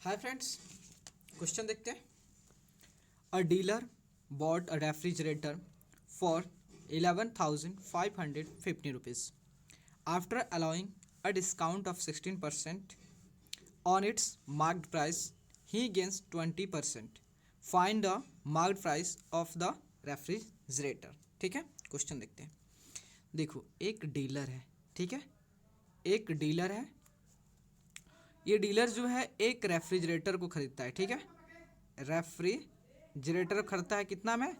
Hi friends, question देखते हैं। अ dealer bought a refrigerator for 11,550 rupees after allowing a discount of 16% on it's marked price he gains 20%। Find the marked price of the refrigerator. ठीक है, question देखते हैं। देखो, एक dealer है, ठीक है, एक डीलर है। ये डीलर जो है एक रेफ्रिजरेटर को खरीदता है, ठीक है। रेफ्रिजरेटर खरीदता है कितना में?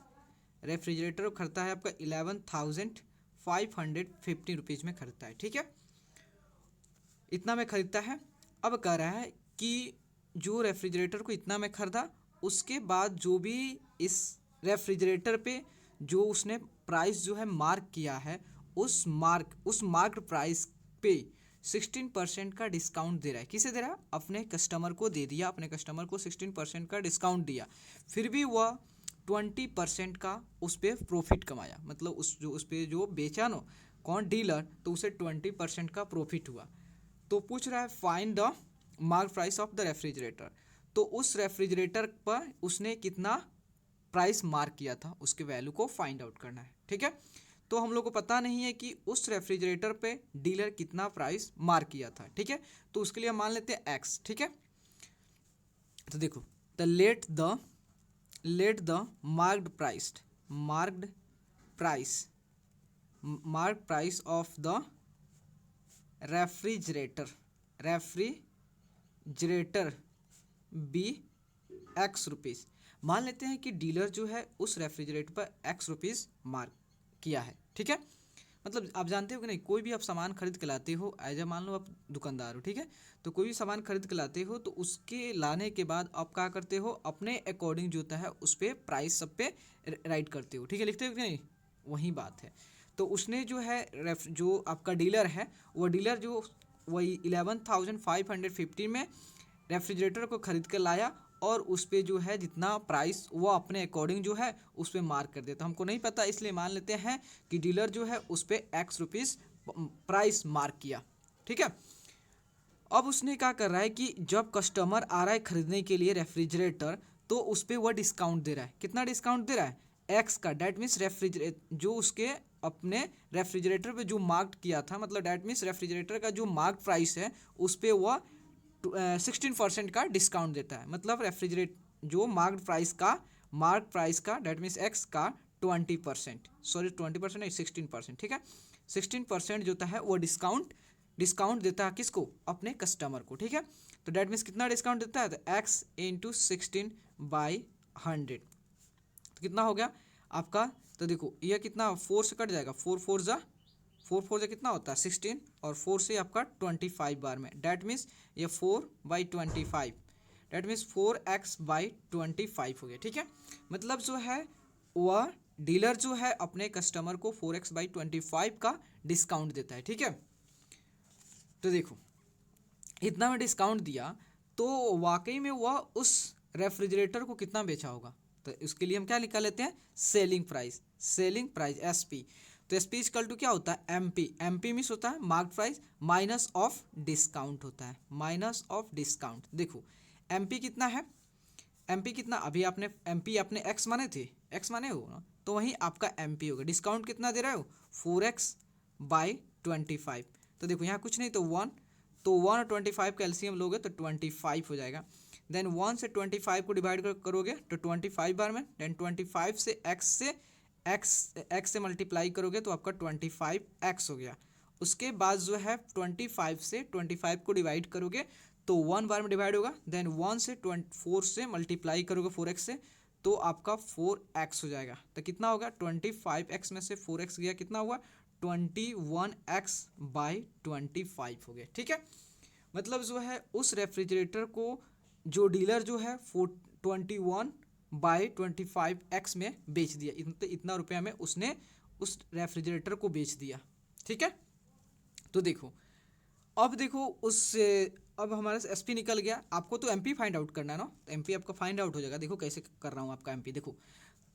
रेफ्रिजरेटर खरीदता है आपका 11,550 रुपीज़ में खरीदता है, ठीक है। इतना में खरीदता है। अब कह रहा है कि जो रेफ्रिजरेटर को इतना में खरीदा, उसके बाद जो भी इस रेफ्रिजरेटर पे जो उसने प्राइस जो है मार्क किया है, उस मार्क्ड प्राइस पे 16% का डिस्काउंट दे रहा है। किसे दे रहा है? अपने कस्टमर को दे दिया, अपने कस्टमर को 16% का डिस्काउंट दिया। फिर भी वह 20% का उस पर प्रॉफिट कमाया। मतलब उस पर जो बेचा ना कौन, डीलर, तो उसे 20% का प्रॉफिट हुआ। तो पूछ रहा है find the mark price of the refrigerator. तो उस रेफ्रिजरेटर पर उसने कितना प्राइस मार्क किया था, उसके वैल्यू को फाइंड आउट करना है, ठीक है। तो हम लोग को पता नहीं है कि उस रेफ्रिजरेटर पे डीलर कितना प्राइस मार्क किया था, ठीक है। तो उसके लिए हम मान लेते हैं एक्स, ठीक है। तो देखो, the let the marked price of the refrigerator be x rupees. मान लेते हैं कि डीलर जो है उस रेफ्रिजरेटर पर एक्स रुपीज़ मार्क किया है, ठीक है। मतलब आप जानते हो कि नहीं, कोई भी आप सामान खरीद के लाते हो, एज ए मान लो आप दुकानदार हो, ठीक है। तो कोई भी सामान खरीद के लाते हो, तो उसके लाने के बाद आप क्या करते हो, अपने अकॉर्डिंग जो होता है उस पर प्राइस सब पे राइट करते हो, ठीक है, लिखते हो कि नहीं, वही बात है। तो उसने जो है जो आपका डीलर है, वो डीलर जो वही 11,550 में रेफ्रिजरेटर को खरीद कर लाया, और उस पर जो है जितना प्राइस वो अपने अकॉर्डिंग जो है उस पर मार्क कर देता। हमको नहीं पता, इसलिए मान लेते हैं कि डीलर जो है उस पर एक्स रुपीज़ प्राइस मार्क किया, ठीक है। अब उसने क्या कर रहा है कि जब कस्टमर आ रहा है खरीदने के लिए रेफ्रिजरेटर, तो उस पर वह डिस्काउंट दे रहा है। कितना डिस्काउंट दे रहा है? एक्स का। डैट मीन्स जो उसके अपने रेफ्रिजरेटर पे जो मार्क किया था, मतलब डैट मीन्स रेफ्रिजरेटर का जो मार्क प्राइस है उस पर वह 16% का डिस्काउंट देता है। मतलब रेफ्रिजरेट जो मार्क प्राइस का डैट मीन्स एक्स का 20%, सॉरी 20% नहीं, 16%, ठीक है। 16% जो होता है वो डिस्काउंट देता है किसको? अपने कस्टमर को, ठीक है। तो डैट मीन्स कितना डिस्काउंट देता है? तो एक्स इंटू 16/100, तो कितना हो गया आपका? तो देखो, यह कितना 4 से कट जाएगा, 4 4 कितना होता है? 16, और 4 से आपका 25 बार में, डैट मीन्स ये 4/25, डैट मीन्स 4x/25 हो गया, ठीक है। मतलब जो है वह डीलर जो है अपने कस्टमर को 4x/25 का डिस्काउंट देता है, ठीक है। तो देखो, इतना में डिस्काउंट दिया, तो वाकई में वह उस रेफ्रिजरेटर को कितना बेचा होगा? तो उसके लिए हम क्या निकाल लेते हैं? Selling price SP. तो एसपी इक्वल टू क्या होता है? एमपी मीन्स होता है mark price minus of discount होता है, माइनस ऑफ डिस्काउंट। देखो, एमपी कितना है? एमपी कितना? अभी आपने एमपी अपने एक्स माने थे, एक्स माने हो ना, तो वहीं आपका एमपी होगा। डिस्काउंट कितना दे रहे हो? 4x/25। तो देखो यहाँ कुछ नहीं, तो 1, तो 1 और 25 का एलसीएम लोगे तो 25 हो जाएगा। देन 1 से 25 को डिवाइड करोगे तो 25 बार में, देन 25 से एक्स से मल्टीप्लाई करोगे तो आपका 25x हो गया। उसके बाद जो है 25 से 25 को डिवाइड करोगे तो 1 बार में डिवाइड होगा। देन 1 से 4 से मल्टीप्लाई करोगे 4x से, तो आपका 4x हो जाएगा। तो कितना होगा? 25x में से 4x गया, कितना हुआ? 21x/25 हो गया, ठीक है। मतलब जो है उस रेफ्रिजरेटर को जो डीलर जो है 21/25x में बेच दिया, इतना रुपया में उसने उस रेफ्रिजरेटर को बेच दिया, ठीक है। तो देखो, अब देखो अब हमारे से एसपी निकल गया। आपको तो एमपी फाइंड आउट करना है ना, तो एमपी आपका फाइंड आउट हो जाएगा। देखो कैसे कर रहा हूँ आपका एमपी। देखो,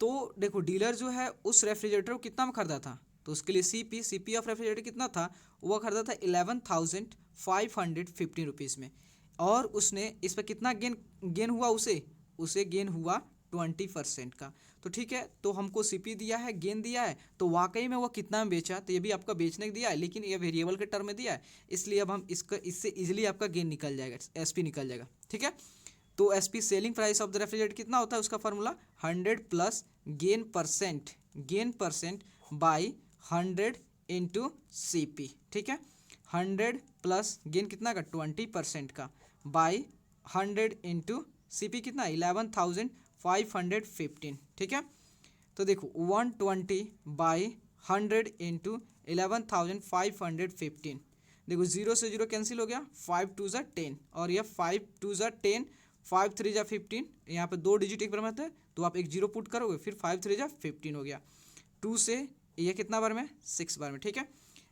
तो देखो डीलर जो है उस रेफ्रिजरेटर को कितना में खरीदा था, तो उसके लिए सीपी ऑफ रेफ्रिजरेटर कितना था? वो खरीदा था 11,550 रुपीज़ में। और उसने इस पर कितना गेन हुआ, उसे गेन हुआ 20% का। तो ठीक है, तो हमको सीपी दिया है, गेन दिया है, तो वाकई में वो कितना में बेचा, तो ये भी आपका बेचने का दिया है, लेकिन ये वेरिएबल के टर्म में दिया है, इसलिए अब हम इससे इजीली आपका गेन निकल जाएगा, एसपी निकल जाएगा। ठीक है, तो SP selling price of the refrigerator कितना होता है, उसका formula 100 plus gain percent by 100 into CP. ठीक है, 100 प्लस गेन कितना का 20% का बाई 100 इंटू सीपी कितना 11,515। ठीक है, तो देखो 120 बाई 100 इंटू 11,515। देखो जीरो से जीरो कैंसिल हो गया, 5 टू ज़ा 10 और यह 5 टू ज़ा 10, 5 3 ज़ा 15। यहाँ पे 2 डिजिट एक बार में है तो आप एक जीरो पुट करोगे, फिर 5 3 ज़ा 15 हो गया। 2 से ये कितना बार में 6 बार में। ठीक है,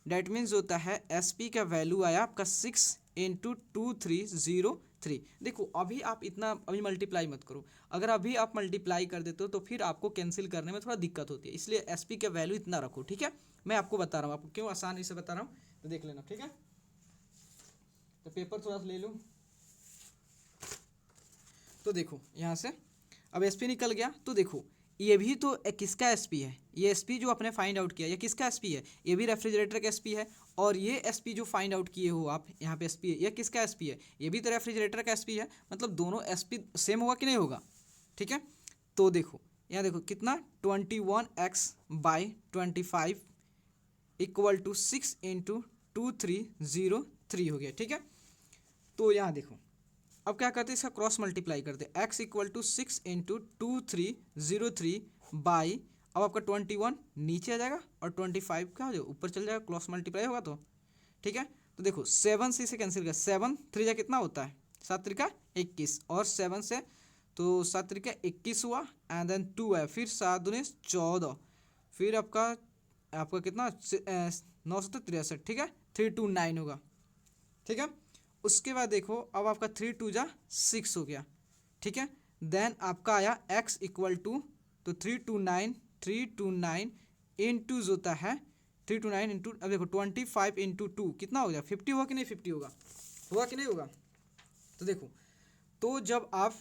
डैट मीन्स होता है एसपी का वैल्यू आया आपका 6 इंटू 2303। देखो अभी आप इतना अभी मल्टीप्लाई मत करो, अगर अभी आप मल्टीप्लाई कर देते हो तो फिर आपको कैंसिल करने में थोड़ा दिक्कत होती है, इसलिए एसपी का वैल्यू इतना रखो। ठीक है, मैं आपको बता रहा हूँ, आपको क्यों आसानी से बता रहा हूँ तो देख लेना। ठीक है, तो पेपर थोड़ा सा ले लूँ, तो देखो यहाँ से अब एसपी निकल गया, तो देखो ये भी तो किसका एसपी है, ये एसपी जो आपने फाइंड आउट किया ये किसका एसपी है, ये भी रेफ्रिजरेटर का एसपी है। और ये एसपी जो फाइंड आउट किए हो आप यहाँ पे एसपी है, ये किसका एसपी है, ये भी तो रेफ्रिजरेटर का एसपी है। मतलब दोनों एसपी सेम होगा कि नहीं होगा। ठीक है, तो देखो यहाँ देखो कितना 21x by 25 equal to 6 into 2303 हो गया। ठीक है, तो यहाँ देखो अब क्या करते हैं, इसका क्रॉस मल्टीप्लाई करते हैं, x equal to 6 into 2303 by, अब आपका 21 नीचे आ जाएगा और 25 क्या हो जाएगा ऊपर चल जाएगा, क्रॉस मल्टीप्लाई होगा तो। ठीक है, तो देखो 7 से इसे कैंसिल कर, 7 3 जा कितना होता है 7 त्रिका 21 और 7 से तो 7 त्रिका 21 हुआ एंड देन 2 है, फिर 7 दूनी 14, फिर आपका कितना 963। ठीक है, 329 होगा। ठीक है, उसके बाद देखो अब आपका 3 2 जा 6 हो गया। ठीक है, देन आपका आया x इक्वल टू तो 329 इंटू होता है 329 इंटू, अब देखो 25 इंटू 2 कितना हो गया 50 होगा कि नहीं, 50 होगा कि नहीं होगा। तो देखो तो जब आप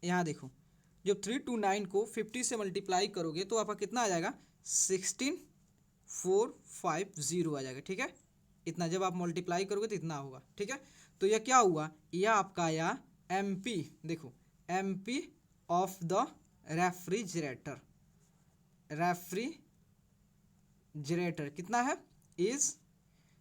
यहाँ देखो जब 329 को 50 से मल्टीप्लाई करोगे तो आपका कितना आ जाएगा 16450 आ जाएगा। ठीक है, इतना जब आप मल्टीप्लाई करोगे तो इतना होगा। ठीक है, तो यह क्या हुआ, यह आपका आया एमपी, देखो एमपी ऑफ द रेफ्रिजरेटर कितना है इज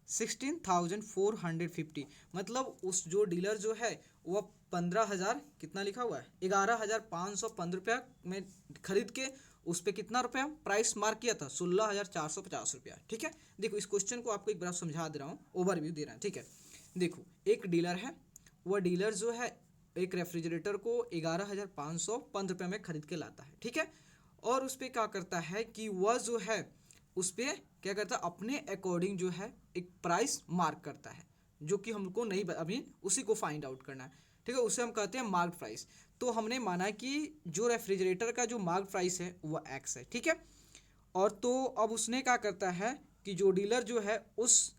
16,450। मतलब उस जो डीलर जो है वह 15,000 कितना लिखा हुआ है 11,515 रुपया में खरीद के उस पर कितना रुपया प्राइस मार्क किया था 16,450 रुपया। ठीक है, देखो इस क्वेश्चन को आपको एक बार समझा दे रहा हूँ, ओवरव्यू दे रहा है। ठीक है, देखो एक डीलर है, वह डीलर जो है एक रेफ्रिजरेटर को 11,515 रुपये में खरीद के लाता है। ठीक है, और उस पर क्या करता है कि वह जो है उस पर क्या करता है अपने अकॉर्डिंग जो है एक प्राइस मार्क करता है, जो कि हमको नहीं अभी उसी को फाइंड आउट करना है। ठीक है, उसे हम कहते हैं मार्क प्राइस। तो हमने माना कि जो रेफ्रिजरेटर का जो मार्क प्राइस है वह एक्स है। ठीक है, और तो अब उसने क्या करता है कि जो डीलर जो है उस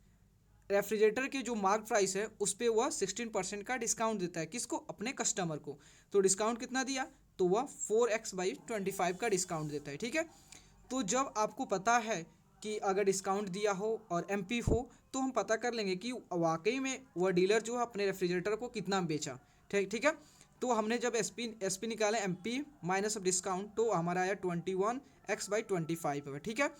रेफ्रिजरेटर के जो मार्क प्राइस है उस पर वह 16% का डिस्काउंट देता है, किसको, अपने कस्टमर को। तो डिस्काउंट कितना दिया, तो वह 4x/25 का डिस्काउंट देता है। ठीक है, तो जब आपको पता है कि अगर डिस्काउंट दिया हो और एमपी हो तो हम पता कर लेंगे कि वाकई में वह डीलर जो है अपने रेफ्रिजरेटर को कितना बेचा। ठीक है, तो हमने जब एसपी निकाले एमपी माइनस ऑफ डिस्काउंट तो हमारा आया 21x/25। ठीक है,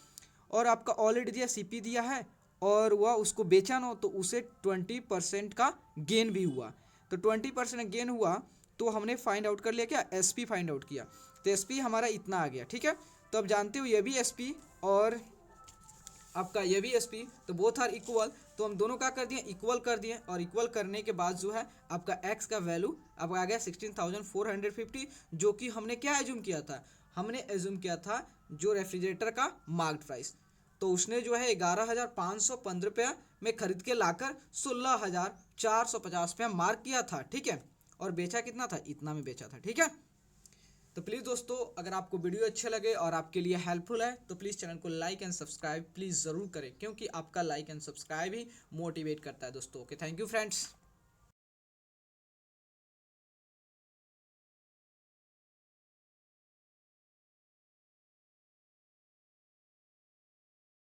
और आपका ऑलरेडी दिया सीपी दिया है और वह उसको बेचा ना तो उसे 20% का गेन भी हुआ। तो 20% गेन हुआ तो हमने फाइंड आउट कर लिया क्या, एसपी फाइंड आउट किया, तो एसपी हमारा इतना आ गया। ठीक है, तो अब जानते हो ये भी एसपी और आपका ये भी एसपी, तो बोथ आर इक्वल, तो हम दोनों क्या कर दिए इक्वल कर दिए, और इक्वल करने के बाद जो है आपका एक्स का वैल्यू आपका आ गया 16,450, जो कि हमने क्या एज्यूम किया था, हमने एज्यूम किया था जो रेफ्रिजरेटर का मार्केट प्राइस। तो उसने जो है 11,515 रुपया में खरीद के लाकर 16,450 रुपया मार्क किया था। ठीक है, और बेचा कितना था, इतना में बेचा था। ठीक है, तो प्लीज़ दोस्तों अगर आपको वीडियो अच्छे लगे और आपके लिए हेल्पफुल है तो प्लीज़ चैनल को लाइक एंड सब्सक्राइब प्लीज़ ज़रूर करें, क्योंकि आपका like and subscribe he motivate करता है दोस्तों। Okay, thank you friends.